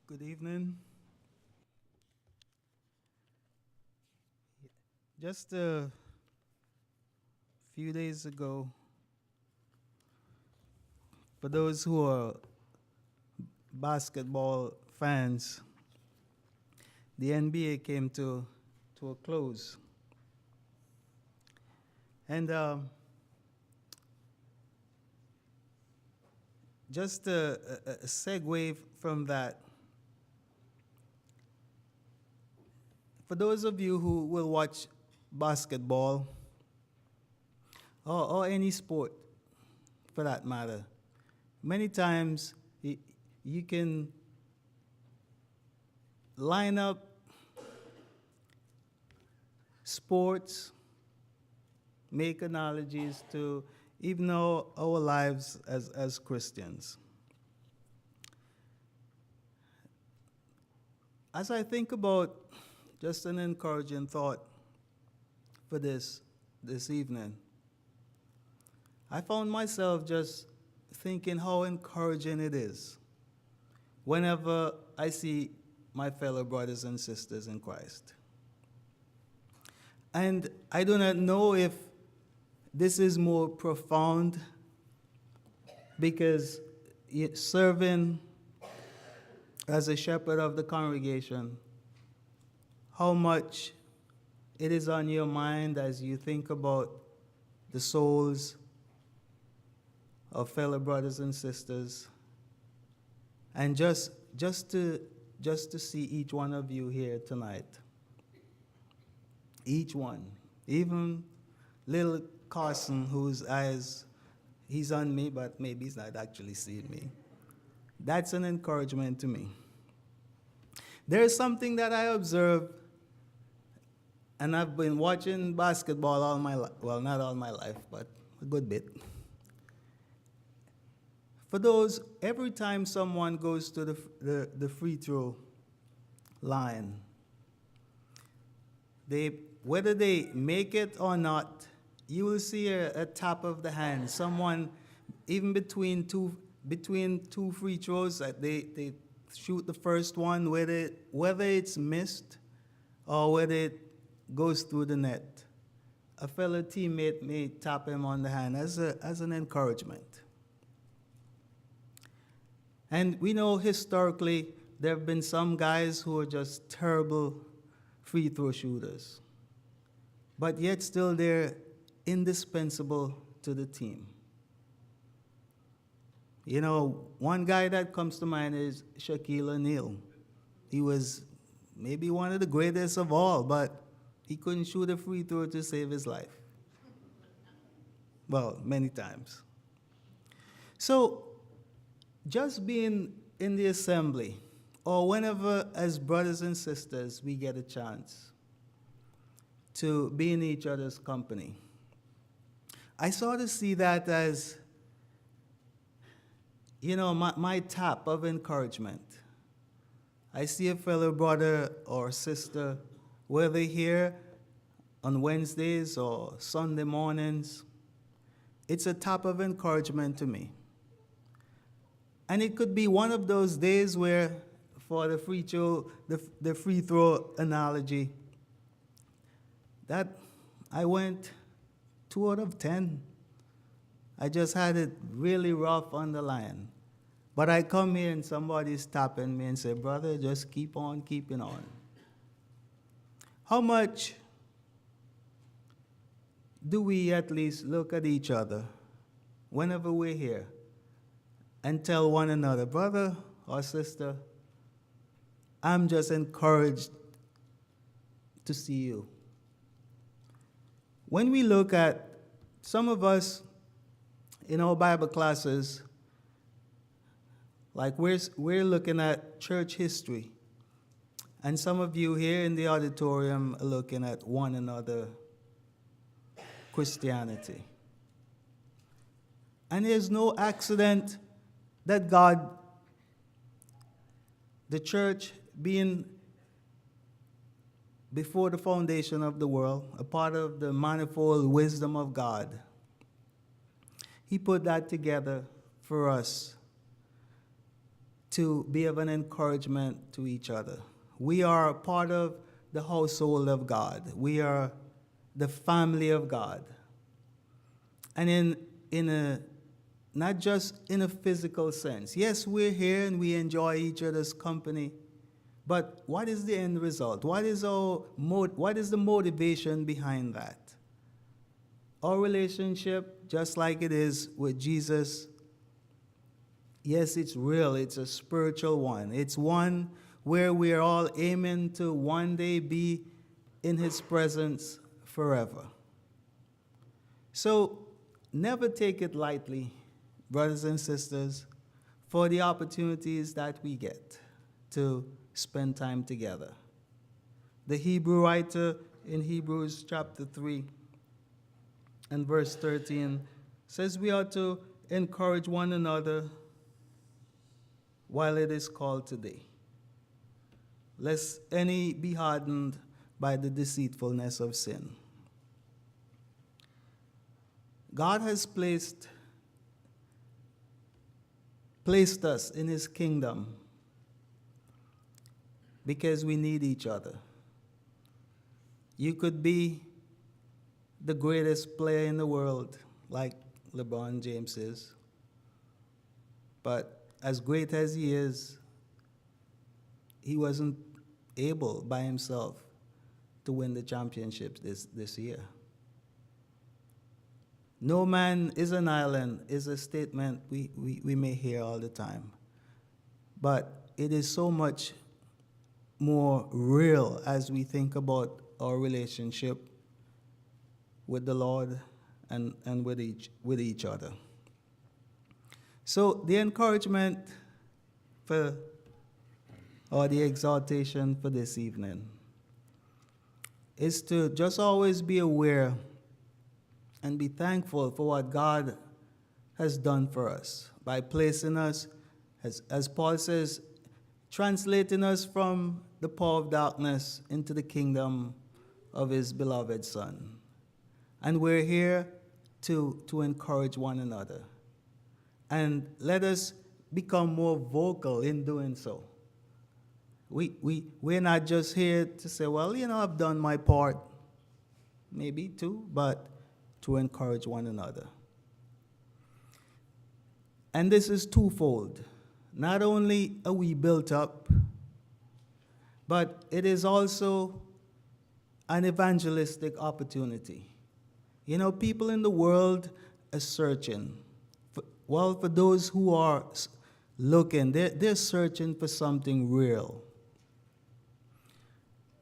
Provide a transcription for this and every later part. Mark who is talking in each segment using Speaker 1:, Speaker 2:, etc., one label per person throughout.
Speaker 1: Good evening. Just a few days ago, for those who are basketball fans, the NBA came to a close. And just a segue from that, for those of you who will watch basketball or any sport for that matter, many times you can line up sports, make analogies to even our lives as Christians. As I think about just an encouraging thought for this evening, I found myself just thinking how encouraging it is whenever I see my fellow brothers and sisters in Christ. And I do not know if this is more profound because serving as a shepherd of the congregation, how much it is on your mind as you think about the souls of fellow brothers and sisters, and just to see each one of you here tonight. Each one, even little Carson, whose eyes, he's on me, but maybe he's not actually seeing me. That's an encouragement to me. There's something that I observe, and I've been watching basketball all my life. Well, not all my life, but a good bit. For those, every time someone goes to the free throw line, whether they make it or not, you will see a tap of the hand. Someone, even between two free throws, they shoot the first one, whether it's missed or whether it goes through the net. A fellow teammate may tap him on the hand as an encouragement. And we know historically there have been some guys who are just terrible free throw shooters, but yet still they're indispensable to the team. You know, one guy that comes to mind is Shaquille O'Neal. He was maybe one of the greatest of all, but he couldn't shoot a free throw to save his life. Well, many times. So, just being in the assembly, or whenever as brothers and sisters we get a chance to be in each other's company, I sort of see that as, my tap of encouragement. I see a fellow brother or sister, whether here on Wednesdays or Sunday mornings, it's a tap of encouragement to me. And it could be one of those days where, for the free throw analogy, that I went 2 out of 10. I just had it really rough on the line. But I come here and somebody's tapping me and say, brother, just keep on keeping on. How much do we at least look at each other whenever we're here and tell one another, brother or sister, I'm just encouraged to see you. When we look at some of us in our Bible classes, like we're looking at church history, and some of you here in the auditorium are looking at one another Christianity. And there's no accident that God, the church being before the foundation of the world, a part of the manifold wisdom of God, He put that together for us to be of an encouragement to each other. We are part of the household of God. We are the family of God. And in a not just in a physical sense. Yes, we're here and we enjoy each other's company. But what is the end result? What is the motivation behind that? Our relationship, just like it is with Jesus, yes, it's real. It's a spiritual one. It's one where we are all aiming to one day be in his presence forever. So never take it lightly, brothers and sisters, for the opportunities that we get to spend time together. The Hebrew writer in Hebrews chapter 3 and verse 13 says we ought to encourage one another while it is called today, lest any be hardened by the deceitfulness of sin. God has placed us in his kingdom because we need each other. You could be the greatest player in the world, like LeBron James is, but as great as he is, he wasn't able by himself to win the championships this year. No man is an island is a statement we may hear all the time. But it is so much more real as we think about our relationship with the Lord and with each other. So the encouragement or the exhortation for this evening is to just always be aware and be thankful for what God has done for us by placing us, as Paul says, translating us from the power of darkness into the kingdom of his beloved Son. And we're here to encourage one another. And let us become more vocal in doing so. We're not just here to say, well, I've done my part, maybe too, but to encourage one another. And this is twofold. Not only are we built up, but it is also an evangelistic opportunity. People in the world are searching. For those who are looking, they're searching for something real.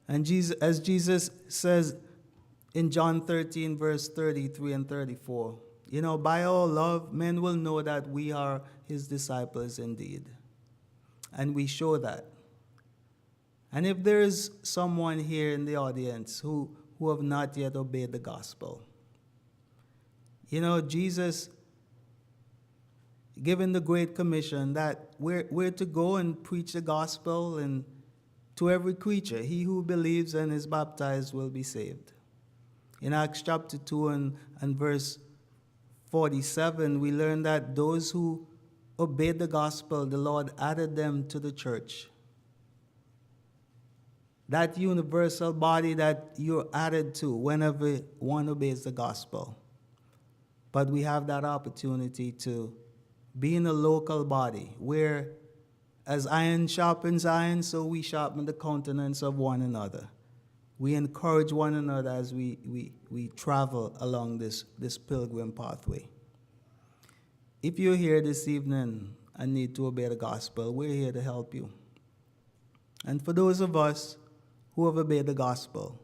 Speaker 1: And as Jesus says in John 13, verse 33 and 34, by our love, men will know that we are his disciples indeed. And we show that. And if there is someone here in the audience who have not yet obeyed the gospel, Jesus given the Great Commission that we're to go and preach the gospel and to every creature. He who believes and is baptized will be saved. In Acts chapter 2 and verse 47, we learn that those who obeyed the gospel, the Lord added them to the church. That universal body that you're added to whenever one obeys the gospel. But we have that opportunity to be in a local body where as iron sharpens iron, so we sharpen the countenance of one another. We encourage one another as we travel along this pilgrim pathway. If you're here this evening and need to obey the gospel, we're here to help you. And for those of us who have obeyed the gospel,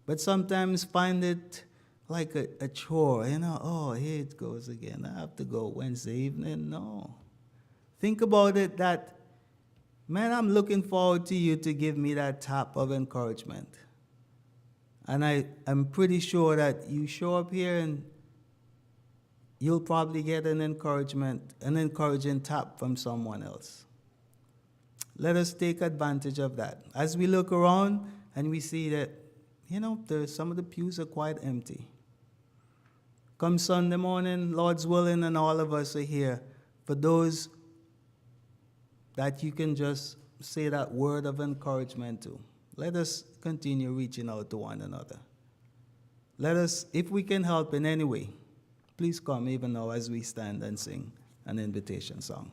Speaker 1: but sometimes find it like a chore, oh, here it goes again. I have to go Wednesday evening. No. Think about it that, man, I'm looking forward to you to give me that tap of encouragement. And I'm pretty sure that you show up here and you'll probably get an encouraging tap from someone else. Let us take advantage of that. As we look around and we see that, some of the pews are quite empty. Come Sunday morning, Lord's willing, and all of us are here. For those that you can just say that word of encouragement to. Let us continue reaching out to one another. Let us, if we can help in any way, please come even now as we stand and sing an invitation song.